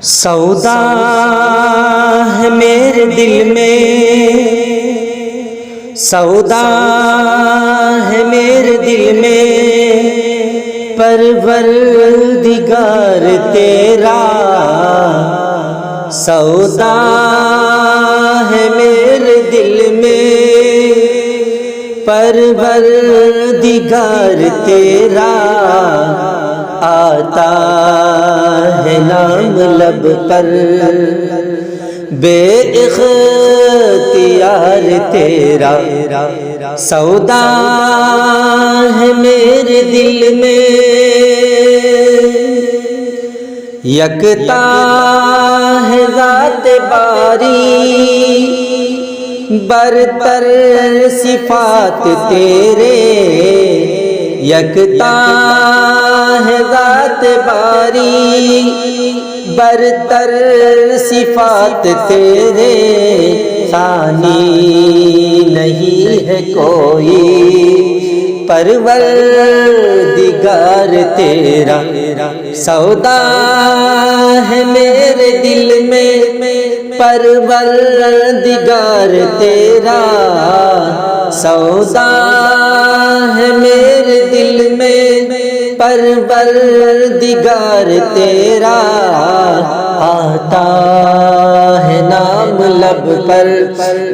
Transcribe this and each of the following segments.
سودا ہے میرے دل میں، سودا ہے میرے دل میں، پروردگار تیرا سودا ہے میرے دل میں، پروردگار تیرا آتا ہے نام لب پر، بے اختیار تیرا سودا ہے میرے دل میں، یکتا ہے ذات باری، برتر صفات تیرے، یکتا ہے ذات باری، برتر صفات تیرے، ثانی نہیں ہے کوئی پروردگار تیرا سودا ہے میرے دل میں، پروردگار تیرا سودا ہے میرے دل میں، پروردگار تیرا آتا ہے نام لب پر،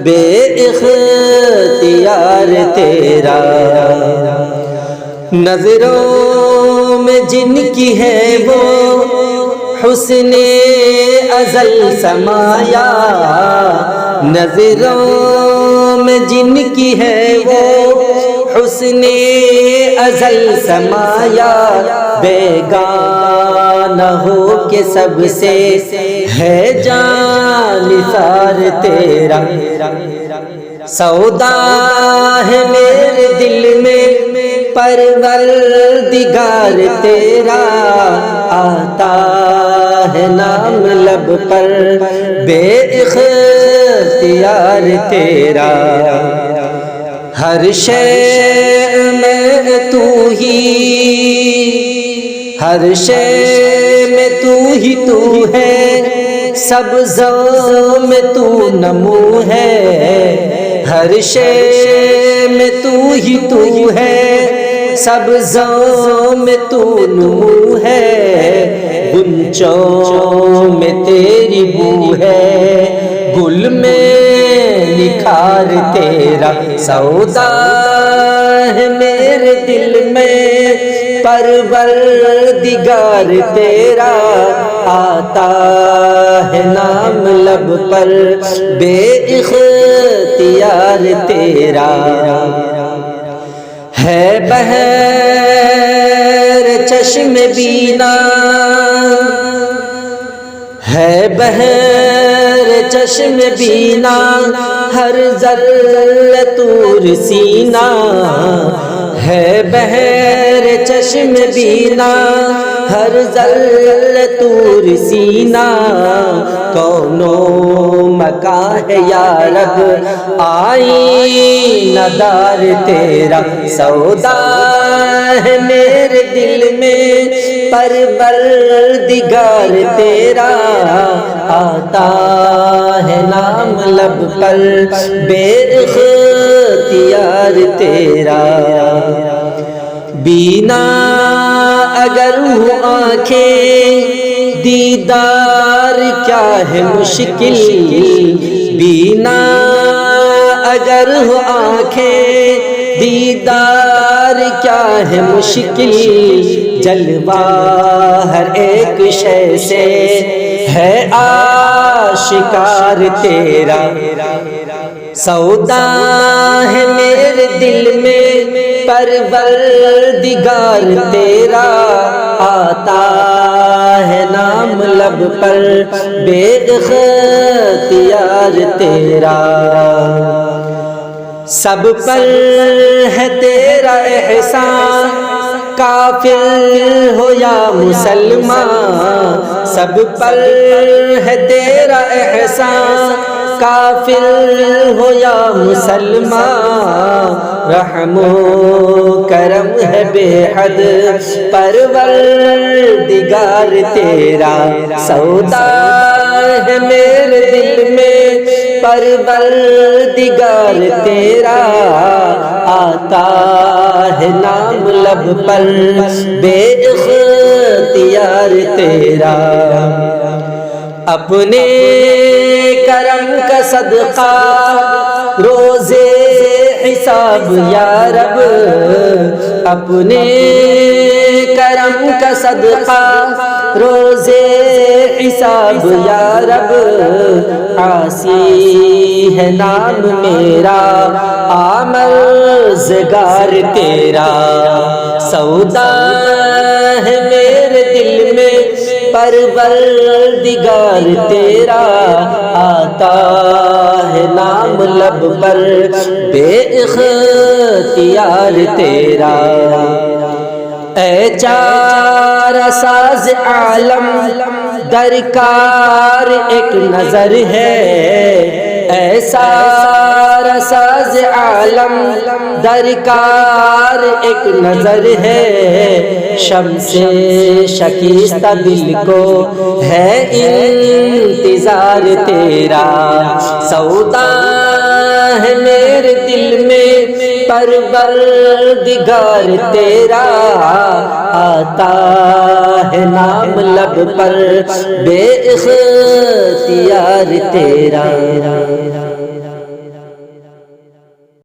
بے اختیار تیرا نظروں میں جن کی ہے وہ حسن ازل سمایا، نظروں میں جن کی ہے وہ حسن ازل سمایا، بیگانہ ہو کے سب سے ہے جانثار تیرا سودا ہے میرے دل میں، پروردگار تیرا آتا ہے نام لب پر، بے اختیار تیرا ہر شے میں تو ہی، ہر شے میں تو ہی تو ہے، سبزوں میں تو نمو ہے، ہر شے میں تو ہی تو ہے، سبزوں میں تو نمو ہے، غنچوں میں تیری بو ہے، گل میں نکھار تیرا سودا ہے میرے دل میں، پروردگار تیرا آتا ہے نام لب پر، بے اختیار تیرا ہے بحر چشم بینا، ہے بحر چشم بینا، ہر ذرہ طور سینہ، ہے بحر چشم بینا، ہر ذرہ طور سینہ، کونوں مکاں ہے یا رب آئینہ دار تیرا سودا ہے میرے دل میں، پروردگار تیرا آتا ہے نام لب پر، بے اختیار تیرا بینا اگر ہو آنکھیں دیدار کیا ہے مشکل، بینا اگر ہو آنکھیں دیدار کیا ہے مشکل، جلوہ ہر ایک شے سے ہے آشکار تیرا سودا ہے میرے دل میں، پروردگار تیرا آتا ہے نام لب پر، بے اختیار تیرا سب پر ہے تیرا احسان، کافر ہو یا مسلمان، سب پر ہے تیرا احسان، کافر ہو یا مسلمان، رحم و کرم ہے بے حد پروردگار تیرا، سودا ہے میرے دل میں پروردگار تیرا، آتا ہے نام لب پر بے اختیار تیرا، اپنے کرم کا صدقہ روزے حساب یا رب، اپنے کرم کا صدقہ روزے حساب یا رب، عاصی ہے نام میرا آمرزگار تیرا، سودا ہے میرے دل میں پروردگار تیرا، آتا ہے نام لب پر بے اختیار تیرا، اے چارہ ساز عالم درکار ایک نظر ہے، اے سارہ ساز عالم درکار ایک نظر ہے، شمس شکستہ دل کو ہے انتظار تیرا، سودا ہے میرے دل میں پروردگار تیرا، آتا ہے نام لب پر بے اختیار تیرا۔